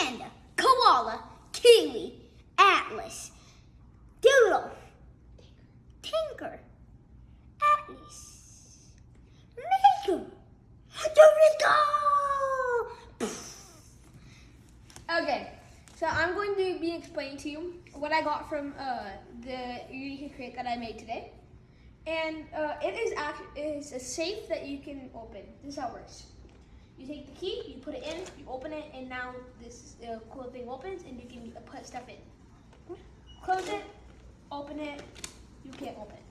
panda, koala, kiwi, atlas, doodle, tinker, atlas, maker, Eureka! Okay, so I'm going to be explaining to you what I got from the Eureka crate that I made today. And it is a safe that you can open. This is how it works. You take the key, you put it in, you open it, and now this cool thing opens and you can put stuff in. Close it, open it, you can't open it.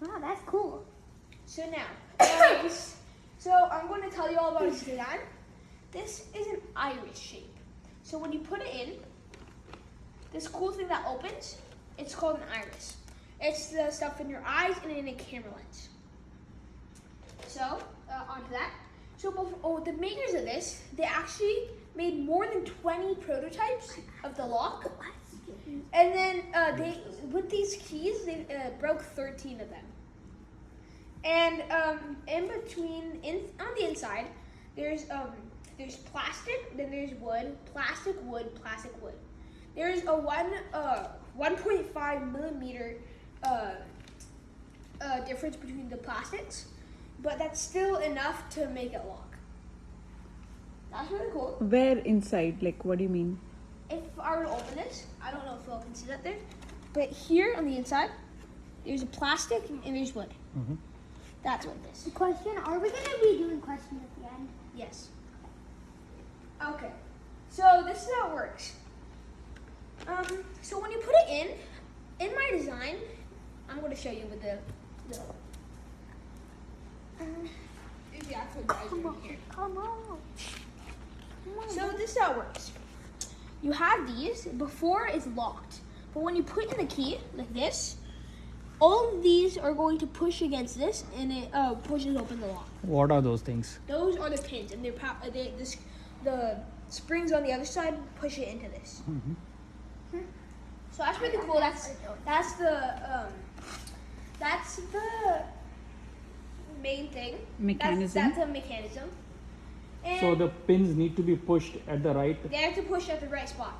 Wow, that's cool. So now, so I'm going to tell you all about its design. This is an iris shape. So when you put it in, this cool thing that opens, it's called an iris. It's the stuff in your eyes and in a camera lens. So, onto that. So the makers of this, they actually made more than 20 prototypes of the lock. And then with these keys, they broke 13 of them. And on the inside, there's plastic, then there's wood, plastic, wood, plastic, wood. There's a 1.5 millimeter difference between the plastics, but that's still enough to make it lock. That's really cool. Where inside? Like, what do you mean? If I were to open this, I don't know if y'all can see that there, but here on the inside, there's a plastic and there's wood. Mm-hmm. That's what it is. Question, are we going to be doing questions at the end? Yes. Okay, so this is how it works. So when you put it in my design, I'm going to show you with the there's the actual diagram here. Come on. So this is how it works. You have these, before it's locked, but when you put in the key, like this, all of these are going to push against this, and it pushes open the lock. What are those things? Those are the pins, and the springs on the other side push it into this. Mm-hmm. So that's really cool. That's the main thing. Mechanism. That's a mechanism. And So the pins need to be pushed at the right they have to push at the right spot.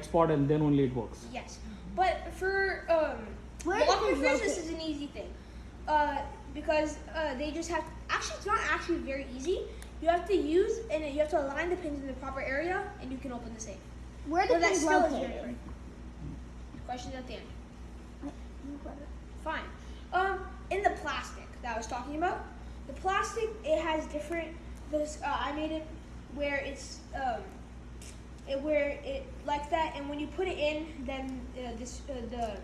spot, and then only it works. Yes, but for Where lockers, is it this is an easy thing, because they just have. Actually, it's not actually very easy. You have to you have to align the pins in the proper area, and you can open the safe. Where the But that pins still is located? very hard. Questions at the end. Fine. In the plastic that I was talking about, the plastic, it has different. I made it where it's where it like that, and when you put it in, then the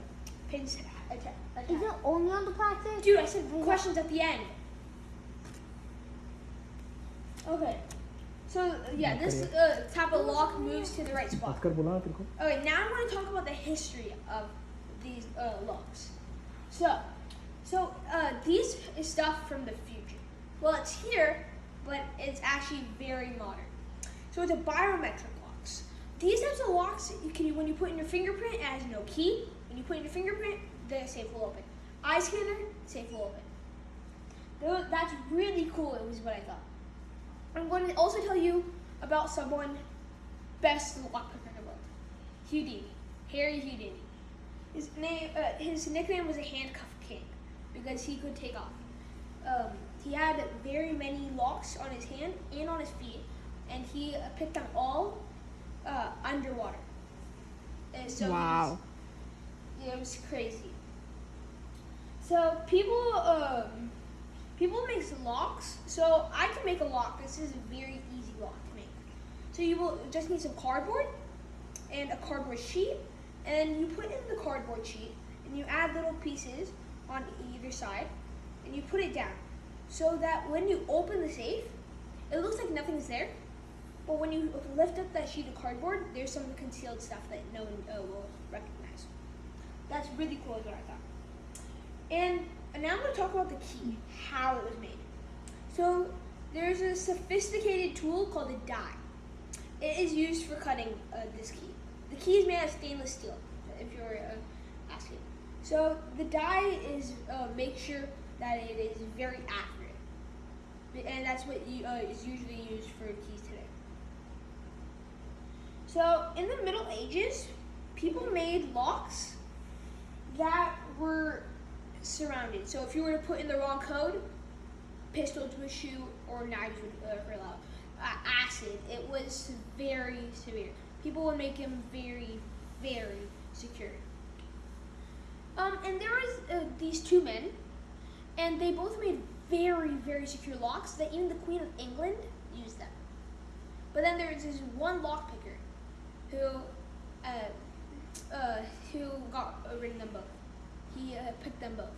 pins attach. Is it only on the plastic? Dude, I said questions at the end. Okay. So yeah, this type of lock moves to the right spot. Okay, now I'm going to talk about the history of these locks. So these is stuff from the future. Well, it's here, but it's actually very modern. So it's a biometric locks. These types of locks, when you put in your fingerprint, it has no key. When you put in your fingerprint, the safe will open. Eye scanner, safe will open. That's really cool. It was what I thought. I'm going to also tell you about someone best lockpicker in the world, Houdini, Harry Houdini. His nickname was a handcuff king because he could take off. He had very many locks on his hand and on his feet, and he picked them all underwater. And so Wow. it was crazy. So people make locks. So I can make a lock. This is a very easy lock to make. So you will just need some cardboard and a cardboard sheet, and you put in the cardboard sheet, and you add little pieces on either side, and you put it down, so that when you open the safe, it looks like nothing's there, but when you lift up that sheet of cardboard, there's some concealed stuff that no one will recognize. That's really cool, is what I thought. And now I'm going to talk about the key, how it was made. So there's a sophisticated tool called a die. It is used for cutting this key. The key is made of stainless steel, if you're asking. So the die is make sure that it is very accurate, and that's what is usually used for keys today. So in the Middle Ages, people made locks that were surrounded. So if you were to put in the wrong code, pistols would shoot or knives would hurl out. Acid. It was very severe. People would make them very, very secure. And there was these two men, and they both made very, very secure locks that even the Queen of England used them. But then there was this one lockpicker who got rid of them both. He picked them both.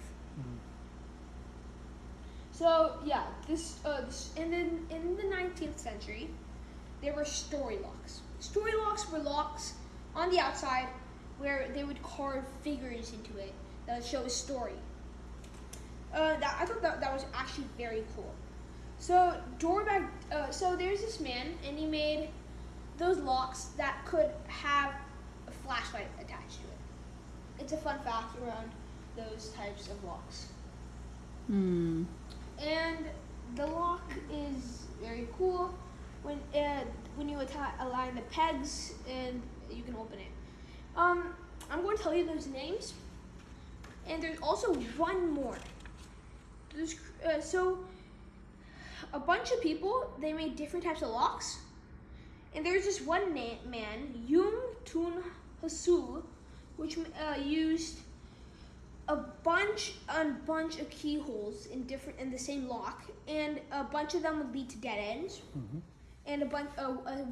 So yeah, this and then in the 19th century, there were story locks. Story locks were locks on the outside where they would carve figures into it that would show a story. I thought that was actually very cool. So so there's this man, and he made those locks that could have a flashlight attached to it. It's a fun fact around those types of locks. And the lock is very cool when you align the pegs and you can open it. I'm going to tell you those names, and there's also one more. So a bunch of people, they made different types of locks, and there's this one man, Yung Tun Hasu, which used a bunch of keyholes in the same lock, and a bunch of them would lead to dead ends. And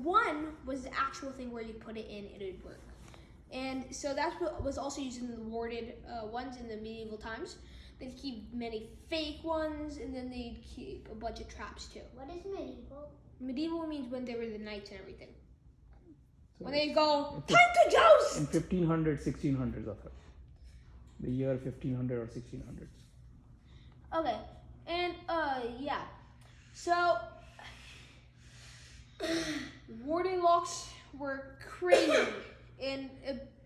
one was the actual thing where you put it in and it would work. And so that's what was also used in the warded ones in the medieval times. They'd keep many fake ones, and then they'd keep a bunch of traps too. What is medieval? Medieval means when they were the knights and everything. So When they go, time to joust! in 1500, 1600s of it. The year 1500 or 1600s. Okay, and yeah. So warding locks were crazy, and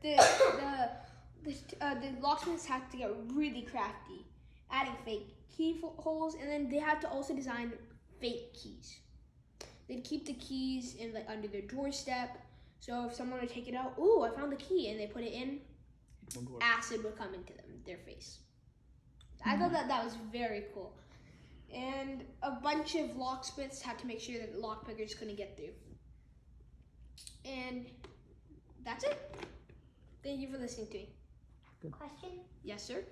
the locksmiths had to get really crafty, adding fake keyholes, and then they had to also design fake keys. They'd keep the keys in under their doorstep, so if someone would take it out, ooh, I found the key, and they put it in, acid would come into their face. I thought that was very cool. And a bunch of locksmiths had to make sure that the lockpickers couldn't get through. And that's it. Thank you for listening to me. Question? Yes, sir?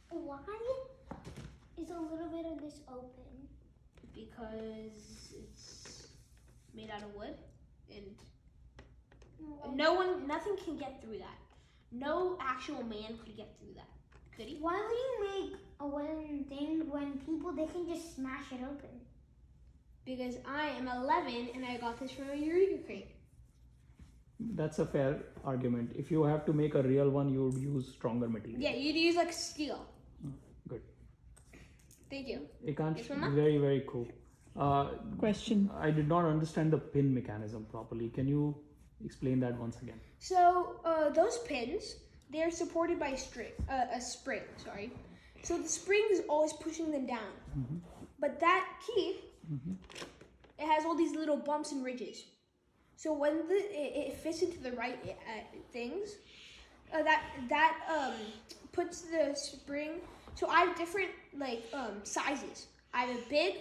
Why is a little bit of this open? Because it's made out of wood, and Well, nothing can get through that. No actual man could get through that. Could he? why would you make a wooden thing when people, they can just smash it open? Because I am 11 and I got this from a Eureka crate. That's a fair argument. If you have to make a real one, you would use stronger material. Yeah, you'd use like steel. Good. Thank you. Ekansh, Yes, Mama? very, very cool. Question. I did not understand the pin mechanism properly. Can you explain that once again? So those pins, they are supported by a spring. Sorry. So the spring is always pushing them down. But that key, it has all these little bumps and ridges. So when it fits into the right things, that puts the spring. So I have different sizes. I have a big,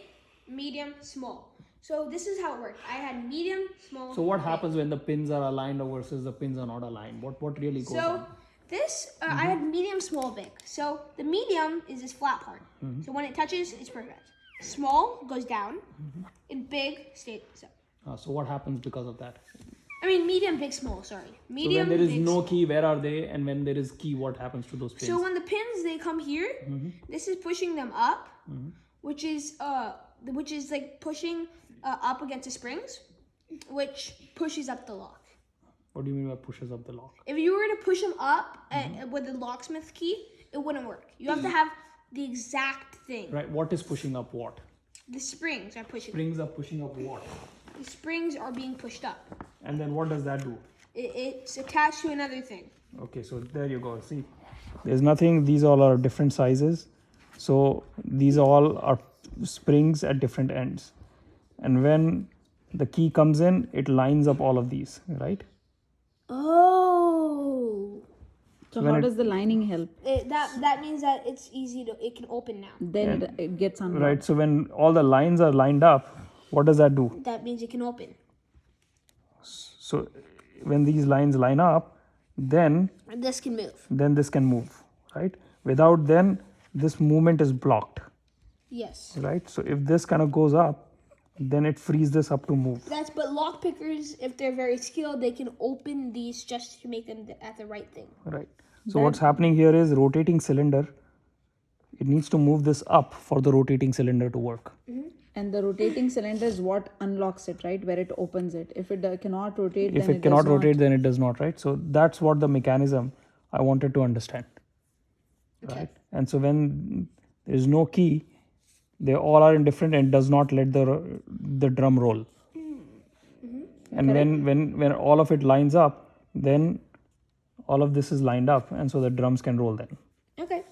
medium, small. So this is how it worked. I had medium, small. So what big. happens when the pins are aligned versus the pins are not aligned? What really goes So on? this, I had medium, small, big. So the medium is this flat part. So when it touches, it's perfect. Small goes down, and big stays up. So what happens because of that? I mean, medium, big, small. Sorry, So medium. when there is big, no small. key, where are they? And when there is key, what happens to those pins? So when the pins they come here, this is pushing them up, which is like pushing up against the springs, which pushes up the lock. What do you mean by pushes up the lock? If you were to push them up with the locksmith key, it wouldn't work. You have to have the exact thing. Right. What is pushing up what? The springs are pushing. Springs are pushing up what? The springs are being pushed up. And then what does that do? It's attached to another thing. Okay, so there you go. See, there's nothing. These all are different sizes. So these all are springs at different ends. And when the key comes in, it lines up all of these, right? Oh. So when how it- does the lining help? That means that it's easy to. It can open now. Then it gets unlocked. Right. So when all the lines are lined up, what does that do? That means it can open. So when these lines line up, then And this can move. this can move, right? Without then, this movement is blocked, Yes. right? So if this kind of goes up, then it frees this up to move. But lock pickers, if they're very skilled, they can open these just to make them at the right thing. Right. So what's happening here is rotating cylinder. It needs to move this up for the rotating cylinder to work. And the rotating cylinder is what unlocks it, right? Where it opens it. If it cannot rotate, If then it cannot does not. rotate, then it does not, right? So that's what the mechanism I wanted to understand. Right. And so when there is no key, they all are indifferent and does not let the drum roll. And when all of it lines up, then all of this is lined up, and so the drums can roll then. Okay.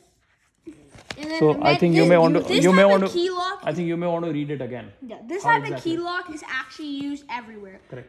And then So I think you may want to key lock. I think you may want to read it again. Yeah, this How type of exactly? key lock is actually used everywhere. Correct.